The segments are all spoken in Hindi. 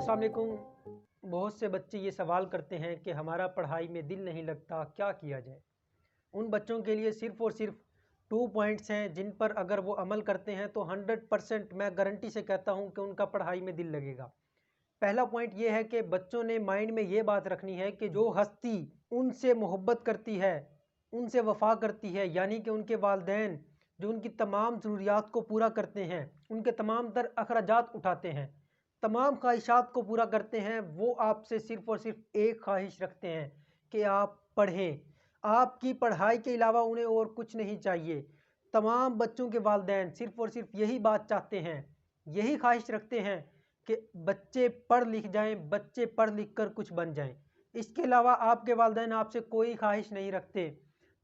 अस्सलाम वालेकुम। बहुत से बच्चे ये सवाल करते हैं कि हमारा पढ़ाई में दिल नहीं लगता, क्या किया जाए। उन बच्चों के लिए सिर्फ़ और सिर्फ 2 पॉइंट्स हैं जिन पर अगर वो अमल करते हैं तो 100% मैं गारंटी से कहता हूँ कि उनका पढ़ाई में दिल लगेगा। पहला पॉइंट ये है कि बच्चों ने माइंड में ये बात रखनी है कि जो हस्ती उनसे मोहब्बत करती है, उनसे वफ़ा करती है, यानी कि उनके वालिदैन जो उनकी तमाम ज़रूरियात को पूरा करते हैं, उनके तमाम तर अखराजात उठाते हैं, तमाम ख्वाहिशात को पूरा करते हैं, वो आपसे सिर्फ़ और सिर्फ एक ख्वाहिश रखते हैं कि आप पढ़ें। आपकी पढ़ाई के अलावा उन्हें और कुछ नहीं चाहिए। तमाम बच्चों के वालिदैन सिर्फ़ और सिर्फ यही बात चाहते हैं, यही ख्वाहिश रखते हैं कि बच्चे पढ़ लिख जाएँ, बच्चे पढ़ लिख कर कुछ बन जाएँ। इसके अलावा आपके वालिदैन आपसे कोई ख्वाहिश नहीं रखते।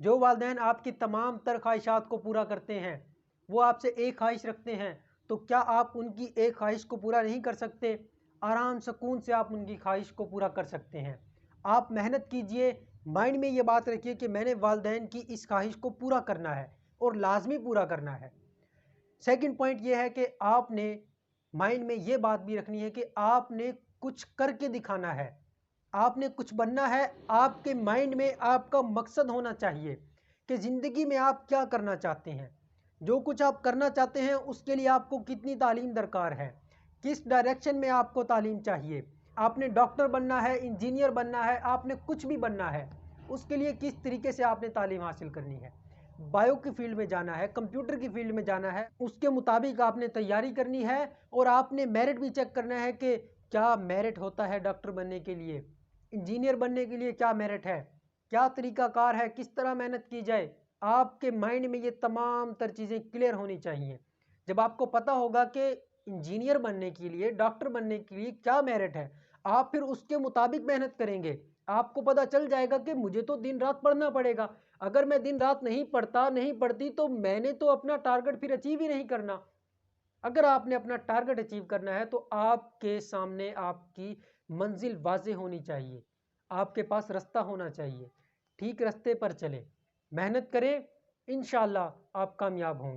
जो वालिदैन आपकी तमाम तर ख्वाहिशात को पूरा करते हैं, वो आपसे एक ख्वाहिश रखते हैं, तो क्या आप उनकी एक ख्वाहिश को पूरा नहीं कर सकते? आराम सुकून से आप उनकी ख्वाहिश को पूरा कर सकते हैं। आप मेहनत कीजिए, माइंड में ये बात रखिए कि मैंने वालिदैन की इस ख्वाहिश को पूरा करना है और लाज़मी पूरा करना है। सेकंड पॉइंट ये है कि आपने माइंड में ये बात भी रखनी है कि आपने कुछ करके दिखाना है, आपने कुछ बनना है। आपके माइंड में आपका मकसद होना चाहिए कि ज़िंदगी में आप क्या करना चाहते हैं। जो कुछ आप करना चाहते हैं उसके लिए आपको कितनी तालीम दरकार है, किस डायरेक्शन में आपको तालीम चाहिए। आपने डॉक्टर बनना है, इंजीनियर बनना है, आपने कुछ भी बनना है, उसके लिए किस तरीके से आपने तालीम हासिल करनी है। बायो की फील्ड में जाना है, कंप्यूटर की फील्ड में जाना है, उसके मुताबिक आपने तैयारी करनी है और आपने मेरिट भी चेक करना है कि क्या मेरिट होता है डॉक्टर बनने के लिए, इंजीनियर बनने के लिए क्या मेरिट है, क्या तरीकाकार है, किस तरह मेहनत की जाए। आपके माइंड में ये तमाम तर चीज़ें क्लियर होनी चाहिए। जब आपको पता होगा कि इंजीनियर बनने के लिए, डॉक्टर बनने के लिए क्या मेरिट है, आप फिर उसके मुताबिक मेहनत करेंगे। आपको पता चल जाएगा कि मुझे तो दिन रात पढ़ना पड़ेगा। अगर मैं दिन रात नहीं पढ़ता, नहीं पढ़ती, तो मैंने तो अपना टारगेट फिर अचीव ही नहीं करना। अगर आपने अपना टारगेट अचीव करना है तो आपके सामने आपकी मंजिल वाज़ेह होनी चाहिए, आपके पास रास्ता होना चाहिए। ठीक रास्ते पर चलें, मेहनत करें, इंशाअल्लाह आप कामयाब होंगे।